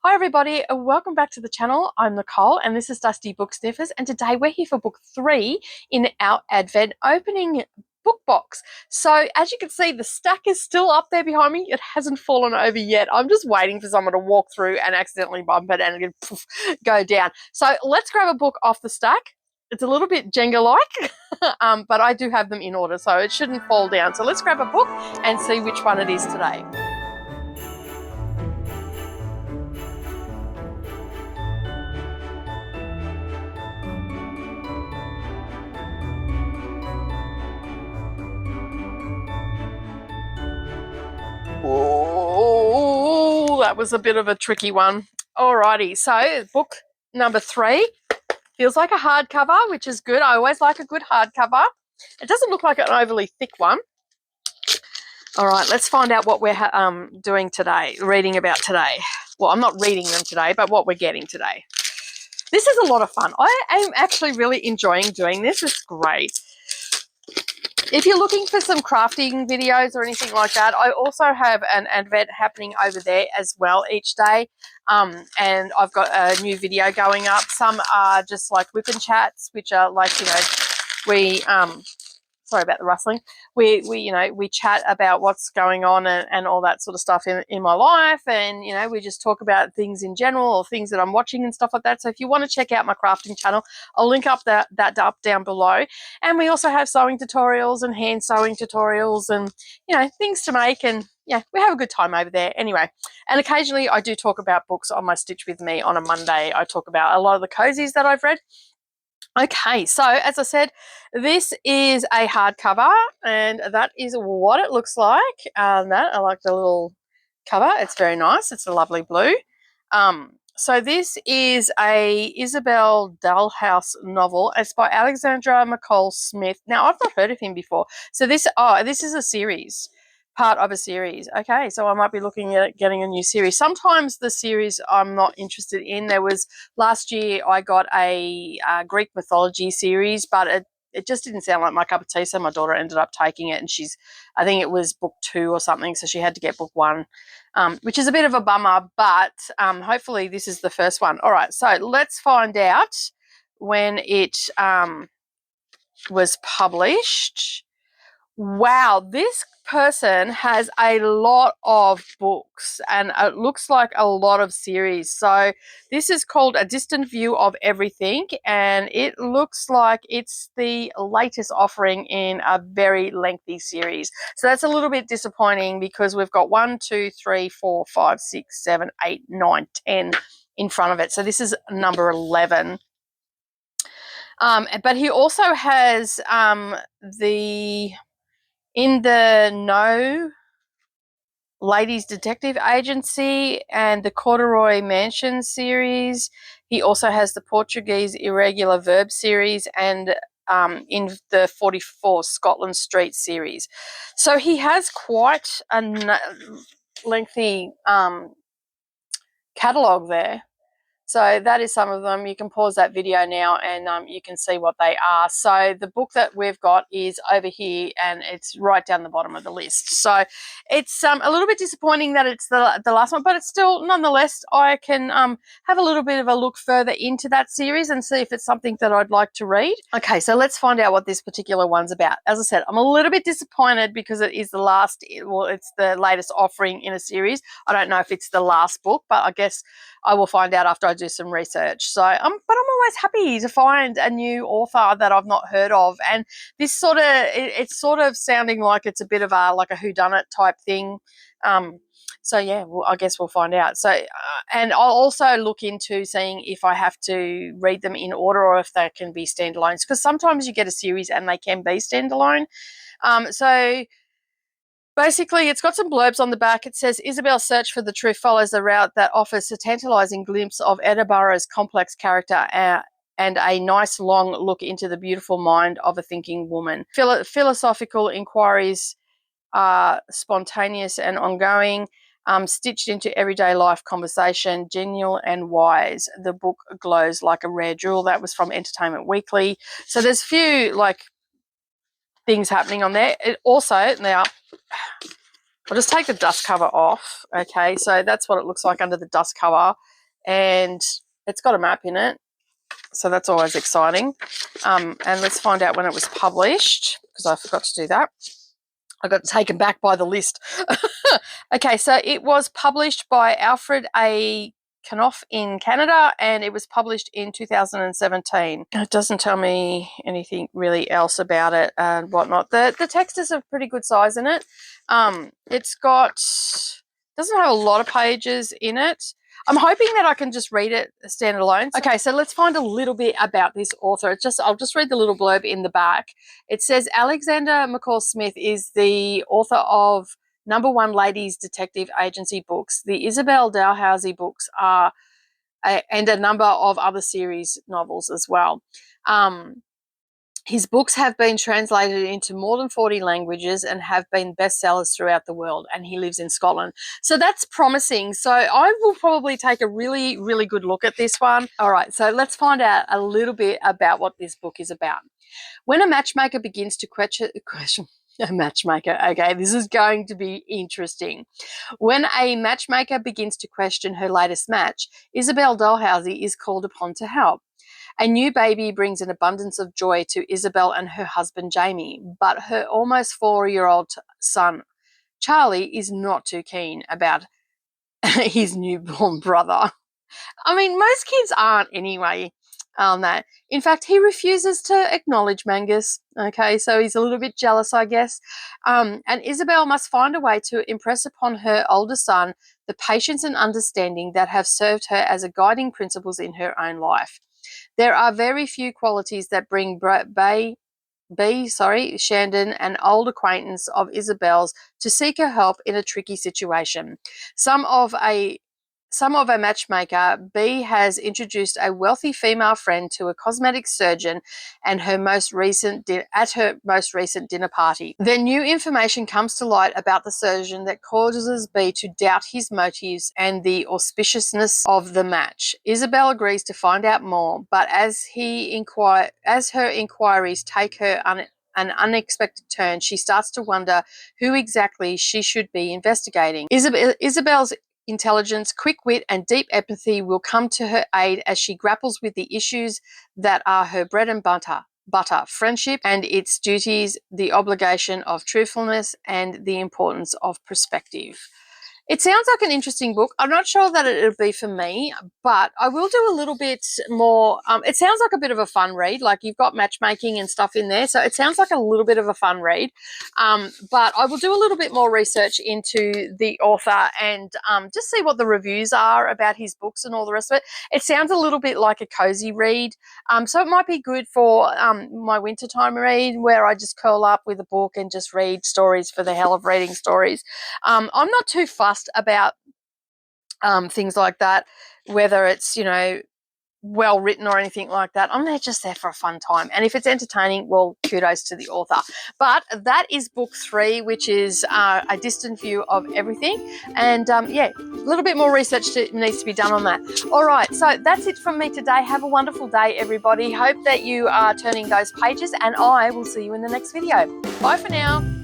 Hi everybody, and welcome back to the channel. I'm Nicole and this is Dusty Book Sniffers, and today we're here for book 3 in our Advent opening book box. So as you can see, the stack is still up there behind me. It hasn't fallen over yet. I'm just waiting for someone to walk through and accidentally bump it and it go down. So let's grab a book off the stack. It's a little bit Jenga-like, but I do have them in order, so it shouldn't fall down. So let's grab a book and see which one it is today. Oh, that was a bit of a tricky one. Alrighty, so book number 3 feels like a hardcover, which is good. I always like a good hardcover. It doesn't look like an overly thick one. All right, let's find out what we're doing today, reading about today. Well, I'm not reading them today, but what we're getting today. This is a lot of fun. I am actually really enjoying doing this. It's great. If you're looking for some crafting videos or anything like that, I also have an Advent happening over there as well each day. And I've got a new video going up. Some are just like whip and chats, which are like, we sorry about the rustling. We chat about what's going on and all that sort of stuff in my life, and we just talk about things in general or things that I'm watching and stuff like that. So if you want to check out my crafting channel, I'll link up that up down below. And we also have sewing tutorials and hand sewing tutorials and things to make, and yeah, we have a good time over there anyway. And occasionally I do talk about books on my Stitch With Me on a Monday. I talk about a lot of the cozies that I've read. Okay, so as I said, this is a hardcover, and that is what it looks like. I like the little cover. It's very nice. It's a lovely blue. So this is a Isabel Dalhouse novel. It's by Alexandra McCall Smith. Now, I've not heard of him before. So this is a series. Part of a series. Okay, so I might be looking at getting a new series. Sometimes the series I'm not interested in. There was last year I got a Greek mythology series, but it just didn't sound like my cup of tea, so my daughter ended up taking it, and I think it was book 2 or something, so she had to get book 1, which is a bit of a bummer, but hopefully this is the first one. All right, so let's find out when it was published. Wow, this person has a lot of books, and it looks like a lot of series. So this is called A Distant View of Everything, and it looks like it's the latest offering in a very lengthy series. So that's a little bit disappointing because we've got 1, 2, 3, 4, 5, 6, 7, 8, 9, 10 in front of it. So this is number 11. But he also has the In the Know Ladies Detective Agency and the Corduroy Mansion series. He also has the Portuguese Irregular Verb series and in the 44 Scotland Street series. So he has quite a lengthy catalogue there. So that is some of them. You can pause that video now and you can see what they are. So the book that we've got is over here, and it's right down the bottom of the list. So it's a little bit disappointing that it's the last one, but it's still, nonetheless, I can have a little bit of a look further into that series and see if it's something that I'd like to read. Okay, so let's find out what this particular one's about. As I said, I'm a little bit disappointed because it is it's the latest offering in a series. I don't know if it's the last book, but I guess I will find out after I do some research. So, but I'm always happy to find a new author that I've not heard of. And this it's sort of sounding like it's a bit of a whodunit type thing. So yeah, well, I guess we'll find out. So, and I'll also look into seeing if I have to read them in order or if they can be standalones, because sometimes you get a series and they can be standalone. So basically, it's got some blurbs on the back. It says, Isabel's search for the truth follows a route that offers a tantalising glimpse of Edinburgh's complex character and a nice long look into the beautiful mind of a thinking woman. Philosophical inquiries are spontaneous and ongoing, stitched into everyday life conversation, genial and wise. The book glows like a rare jewel. That was from Entertainment Weekly. So there's a few things happening on there. It also, now, I'll just take the dust cover off. Okay, so that's what it looks like under the dust cover, and it's got a map in it, so that's always exciting. And let's find out when it was published, because I forgot to do that. I got taken back by the list. Okay, so it was published by Alfred A. Knopf in Canada, and it was published in 2017. It doesn't tell me anything really else about it and whatnot. The text is a pretty good size in it. It's got, doesn't have a lot of pages in it. I'm hoping that I can just read it standalone. Okay, so let's find a little bit about this author. I'll just read the little blurb in the back. It says Alexander McCall Smith is the author of #1 Ladies Detective Agency books, the Isabel Dalhousie books are, and a number of other series novels as well. His books have been translated into more than 40 languages and have been bestsellers throughout the world, and he lives in Scotland. So that's promising. So I will probably take a really, really good look at this one. All right, so let's find out a little bit about what this book is about. When a matchmaker begins to question a matchmaker, okay, this is going to be interesting. When a matchmaker begins to question her latest match, Isabel Dalhousie is called upon to help. A new baby brings an abundance of joy to Isabel and her husband Jamie, but her almost 4-year-old son Charlie is not too keen about his newborn brother. I mean, most kids aren't anyway. That. In fact, he refuses to acknowledge Mangus. Okay, so he's a little bit jealous, I guess. And Isabel must find a way to impress upon her older son the patience and understanding that have served her as a guiding principles in her own life. There are very few qualities that bring Shandon, an old acquaintance of Isabel's, to seek her help in a tricky situation. Some of a matchmaker, B has introduced a wealthy female friend to a cosmetic surgeon and her most recent dinner party. Then new information comes to light about the surgeon that causes B to doubt his motives and the auspiciousness of the match. Isabel agrees to find out more, but as her inquiries take her an unexpected turn, she starts to wonder who exactly she should be investigating. Isabel's intelligence, quick wit, and deep empathy will come to her aid as she grapples with the issues that are her bread and butter, friendship and its duties, the obligation of truthfulness, and the importance of perspective. It sounds like an interesting book. I'm not sure that it'll be for me, but I will do a little bit more. It sounds like a bit of a fun read. Like, you've got matchmaking and stuff in there, so it sounds like a little bit of a fun read. But I will do a little bit more research into the author and just see what the reviews are about his books and all the rest of it. It sounds a little bit like a cozy read, so it might be good for my wintertime read, where I just curl up with a book and just read stories for the hell of reading stories. I'm not too fussed about things like that, whether it's, well written or anything like that. I'm just there for a fun time, and if it's entertaining, well, kudos to the author. But that is book 3, which is A Distant View of Everything, and yeah, a little bit more research needs to be done on that. All right, so that's it from me today. Have a wonderful day, everybody. Hope that you are turning those pages, and I will see you in the next video. Bye for now.